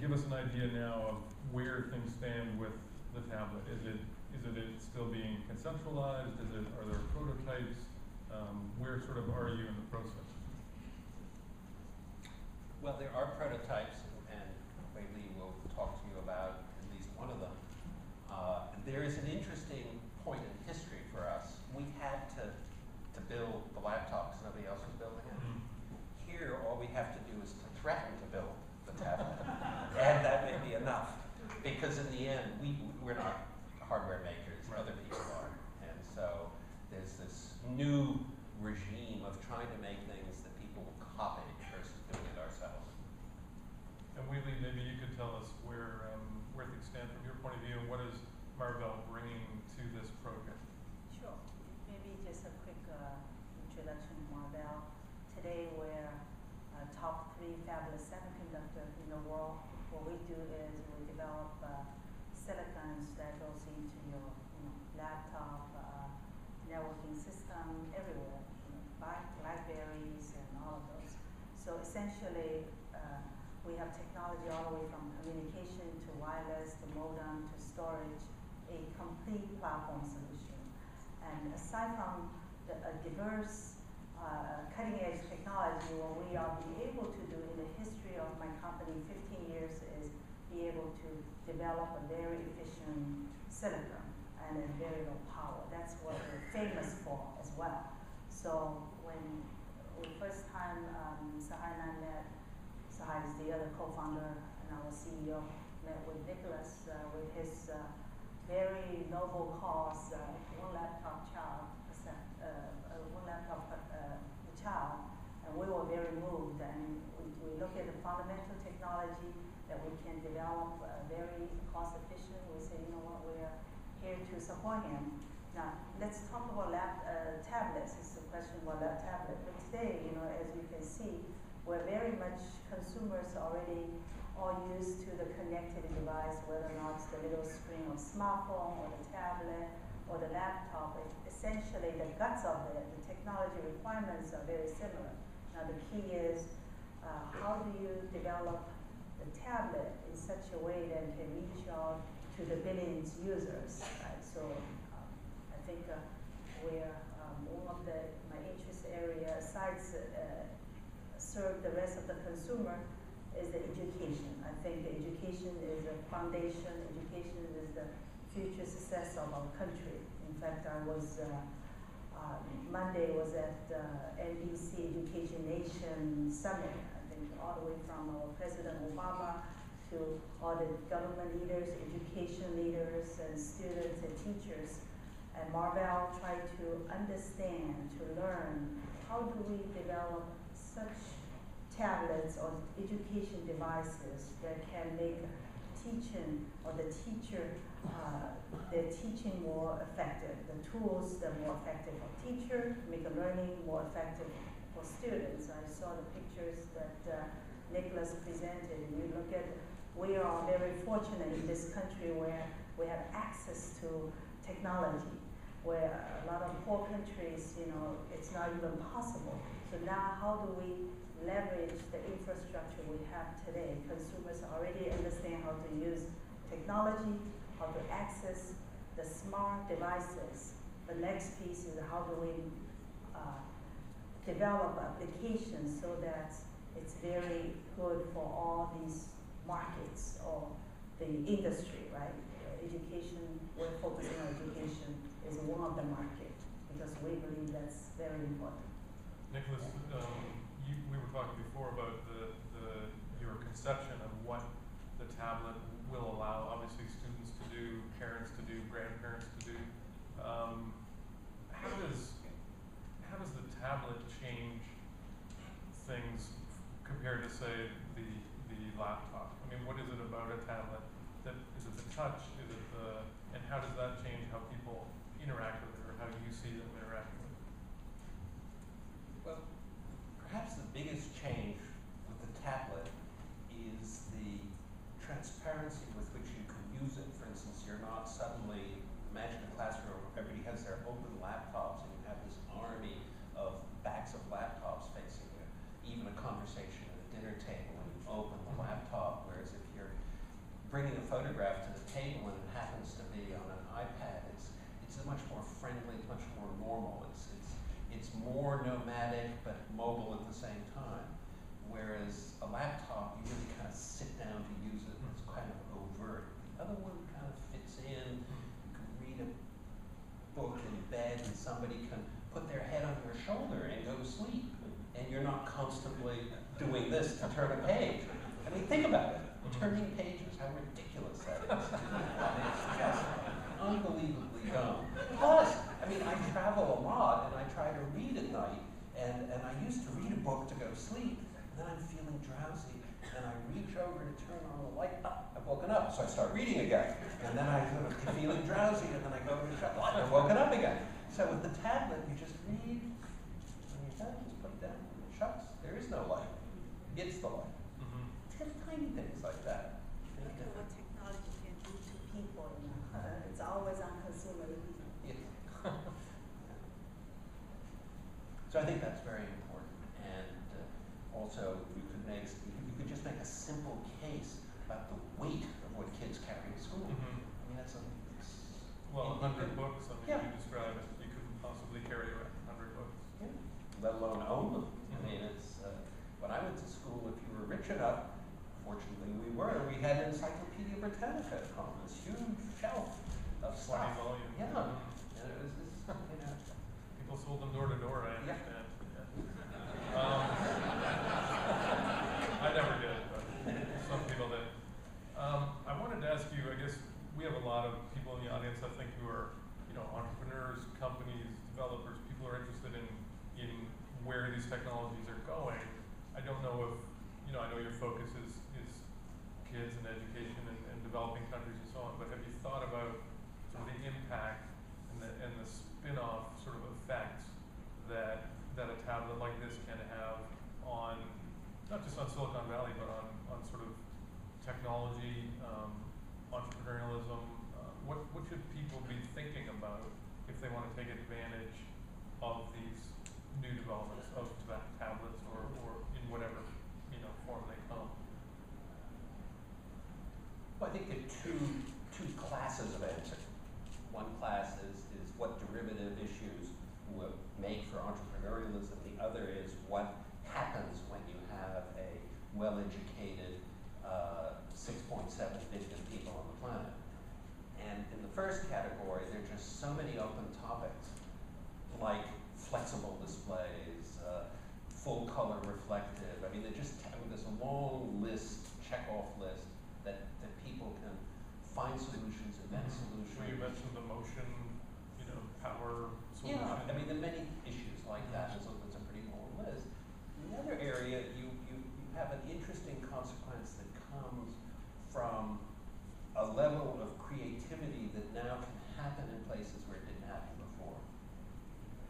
give us an idea now of where things stand with the tablet. Is it still being conceptualized? Are there prototypes? Where sort of are you in the process? Well, there are prototypes, and Wei Li will talk to you about at least one of them. There is an interesting point in history for us. We had to build the laptop because nobody else was building it. Here, all we have to do is to threaten to build the tablet, and that may be enough. Because in the end, we're not hardware makers, other people are. And so there's this new regime of trying to make things that people will copy versus doing it ourselves. And Wei Li, maybe you could tell us where things stand from your point of view, and what is Marvell bringing to this program? Sure. Maybe just a quick introduction to Marvell. Today we're top 3 fabless semiconductor in the world. What we do is we develop silicons that goes into your laptop, networking system, everywhere, BlackBerries and all of those. So essentially, we have technology all the way from communication to wireless to modem to storage, a complete platform solution. And aside from a diverse cutting-edge technology, what we are be able to do in the history of my company, 15 years, is be able to develop a very efficient silicon and a very low power. That's what we're famous for as well. So when we first time Sahar and I met, Sahar is the other co-founder and our CEO, met with Nicholas with his very noble cause, one laptop child, and we were very moved, and we look at the fundamental technology that we can develop very cost efficient. We say, you know what, we're here to support him. Now, let's talk about tablets. It's a question about that tablet. But today, as you can see, we're very much consumers already all used to the connected device, whether or not it's the little screen of smartphone or the tablet or the laptop. Essentially, the guts of it, the technology requirements are very similar. Now, the key is how do you develop the tablet in such a way that it can reach out to the billions users, right? So I think where one of my interest area, besides serve the rest of the consumer, is the education. I think the education is a foundation. Education is the future success of our country. In fact, I was Monday was at NBC Education Nation Summit. I think all the way from our President Obama to all the government leaders, education leaders, and students and teachers. And Marvell tried to understand, to learn, how do we develop such tablets or education devices that can make teaching or the teacher, their teaching more effective, the tools that are more effective for teacher, make the learning more effective for students. I saw the pictures that Nicholas presented, and you look at, we are very fortunate in this country where we have access to technology, where a lot of poor countries, it's not even possible. So now how do we leverage the infrastructure we have today? Consumers already understand how to use technology, how to access the smart devices. The next piece is how do we develop applications so that it's very good for all these markets or the industry, right? Education, we're focusing on education, is one of the markets because we believe that's very important. Nicholas, we were talking before about your conception of what the tablet will allow, obviously, students to do, parents to do, grandparents to do. How does the tablet change things compared to, say, the laptop? I mean, what is it about a tablet? Is it the touch? And how does that change how people interact with it, or how you see them interacting with it? Well, perhaps the biggest change with the tablet is the transparency with which you can use it. For instance, you're not suddenly, imagine a classroom where everybody has their open laptops and you have this army of backs of laptops facing you. Even a conversation at a dinner table when you open the laptop, whereas if you're bringing a photograph to the table and it happens to be on an iPad, it's much more friendly, much more normal. It's more nomadic but mobile at the same time. Whereas a laptop, you really kind of sit down to use it. It's kind of overt. The other one kind of fits in. You can read a book in bed and somebody can put their head on your shoulder and go to sleep. And you're not constantly doing this to turn a page. I mean, think about it. Turning pages, how ridiculous that is. It's just unbelievably dumb. Plus, I mean, I travel a lot and I try to read at night. And I used to read a book to go to sleep. And then I'm feeling drowsy. And I reach over to turn on the light. I've woken up. So I start reading again. And then I'm sort of feeling drowsy. And then I go over to shut the light. I've woken up again. So with the tablet, you just read. When you're done, just put it down. It shuts. There is no light. It's the light. Just tiny things like that. Look at what technology can do to people, you know. It's always on consumer level. Yeah. So I think that's very important. And also, you could just make a simple case about the weight of what kids carry to school. I mean, that's well, 100 books. I mean, Yeah. you describe it. You couldn't possibly carry around 100 books. Yeah. Let alone own them. I mean, it's when I went to school, if you were rich enough, fortunately we were, we had an Encyclopedia Britannica at home, this huge shelf of 20 stuff. volumes. Yeah. And it was this, you know. People sold them door to door, I Yeah. understand. Yeah. I never did, but some people did. I wanted to ask you, I guess we have a lot of people in the audience, I think, who are, you know, entrepreneurs, companies, developers, people who are interested in where these technologies are going. I don't know if, you know, I know your focus is kids and education and developing countries and so on, but have you thought about sort of the impact and the spin-off sort of effects that a tablet like this can have on, not just on Silicon Valley, but on sort of technology, entrepreneurialism? What should people be thinking about if they want to take advantage of these new developments of tablets or in whatever, you know, form they come? Well, I think there are two classes of answer. One class is what derivative issues will make for entrepreneurialism. The other is what happens when you have a well-educated 6.7 billion people on the planet. And in the first category, there are just so many open topics, like flexible displays, full color reflective. I mean, there's a long list, check-off list, that people can find solutions, invent solutions. Well, you mentioned the motion, you know, power solution. Yeah, I mean, there are many issues like that. It's a pretty long list. In the other area, you have an interesting consequence that comes from a level of creativity that now can happen in places where it didn't happen before.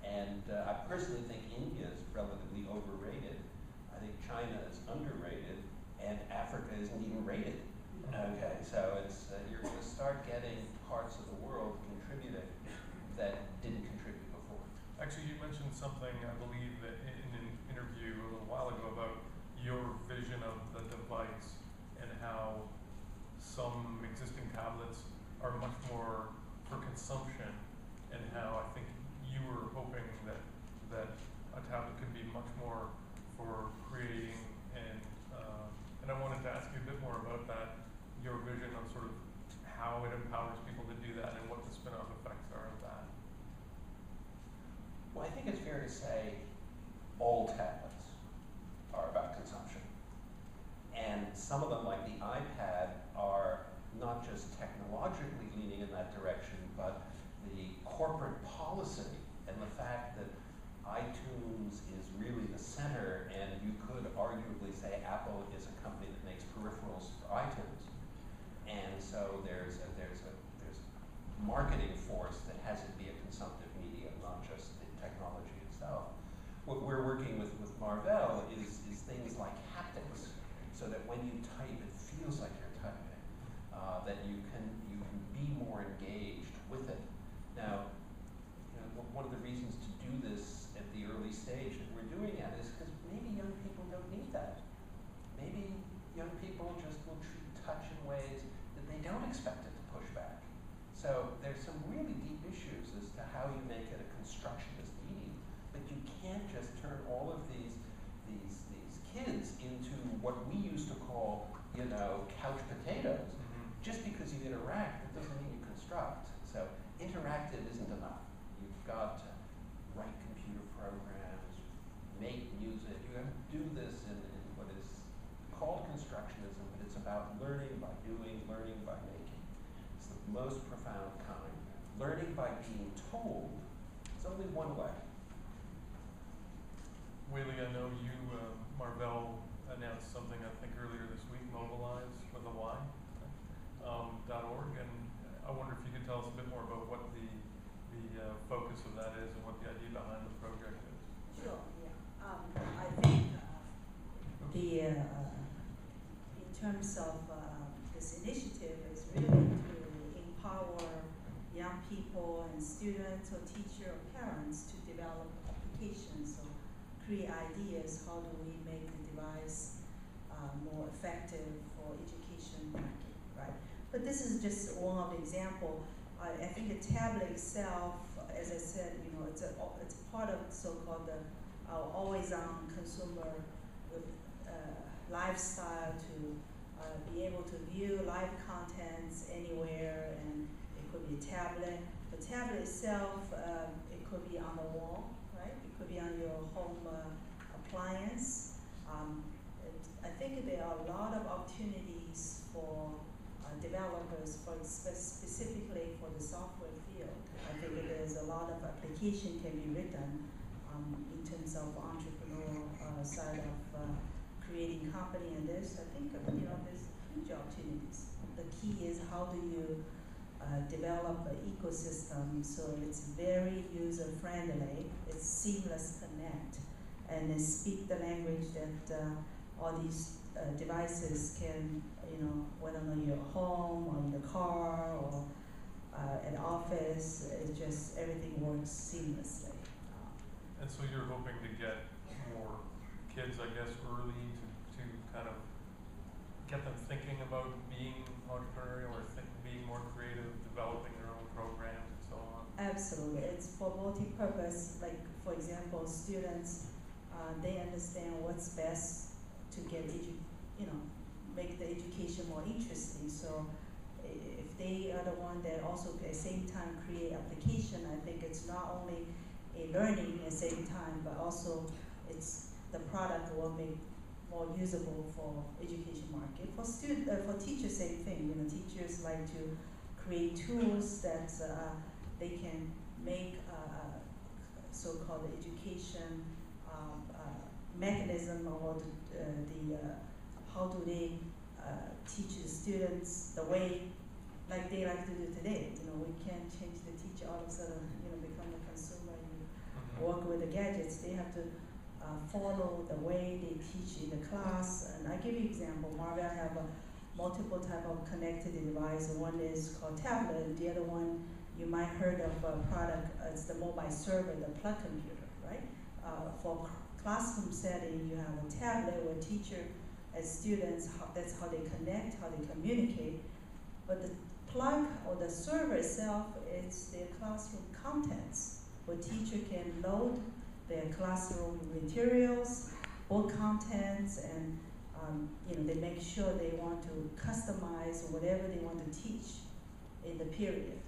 And I personally think India is relatively overrated. I think China is underrated, and Africa isn't even rated. Okay, so it's you're going to start getting parts of the world contributing that didn't contribute before. Actually, you mentioned something, I believe, that in an interview a little while ago about your vision of the device and how some existing tablets are much more for consumption, and how I think you were hoping that a tablet could be much more for creating and I wanted to ask you a bit more about that, your vision of sort of how it empowers people to do that and what the spin-off effects are of that. Well, I think it's fair to say all tablets are about consumption. And some of them, like the iPad, are not just technologically leaning in that direction, but the corporate policy and the fact that iTunes is really the center, and you could arguably say Apple is a company that makes peripherals for iTunes. And so there's a marketing force that has it be a consumptive medium, not just the technology itself. What we're working with Marvell is things like haptics, so that when you type, it feels like you're typing, that you can be more engaged with it. Now, you know, one of the reasons to do this at the early stage that we're doing it is because maybe young people don't need that. Maybe young people just will treat touch in ways that they don't expect it to push back. So there's some really deep issues as to how you make it a constructionist medium, but you can't just turn all of these kids into what we used to call, couch potatoes. Just because you interact, that doesn't mean you construct. So interactive isn't enough. You've got to write computer programs, make music. You have to do this in what is called constructionism, but it's about learning by doing, learning by making. It's the most profound kind. Learning by being told is only one way. Whaley, I know you, Marvell announced something I think earlier this week, Mobilize with a Y, .org, and I wonder if you could tell us a bit more about what the focus of that is and what the idea behind the project is. Sure, yeah. I think in terms of this initiative is really to empower young people and students or teachers or parents to develop applications or create ideas. How do we make the device more effective for education market, right? But this is just one of the example. I think the tablet itself, as I said, it's part of so-called always-on consumer lifestyle to be able to view live contents anywhere, and it could be a tablet. The tablet itself, it could be on the wall, right? It could be on your home appliance. I think there are a lot of opportunities for developers, specifically for the software field. I think there's a lot of application can be written in terms of entrepreneur side of creating company and this. I think there's huge opportunities. The key is how do you develop an ecosystem so it's very user friendly, it's seamless connect, and then speak the language that all these devices can, whether on your home or in the car or at office, it just everything works seamlessly. And so you're hoping to get more kids, I guess, early to kind of get them thinking about being entrepreneurial or being more creative, developing their own programs and so on? Absolutely. It's for multi-purpose. Like, for example, students, they understand what's best to get make the education more interesting. So if they are the one that also at the same time create application, I think it's not only a learning at the same time, but also it's the product will make more usable for education market. For teachers, same thing. Teachers like to create tools that they can make so-called education mechanism, or how do they teach the students the way like they like to do today. We can't change the teacher all of a sudden, become a consumer and work with the gadgets. They have to follow the way they teach in the class. And I give you an example. Marvell have multiple type of connected device. One is called tablet, and the other one you might heard of a product. It's the mobile server, the plug computer, right? For classroom setting, you have a tablet where teacher and students, that's how they connect, how they communicate. But the plug or the server itself is their classroom contents, where teacher can load their classroom materials, book contents, and they make sure they want to customize whatever they want to teach in the period.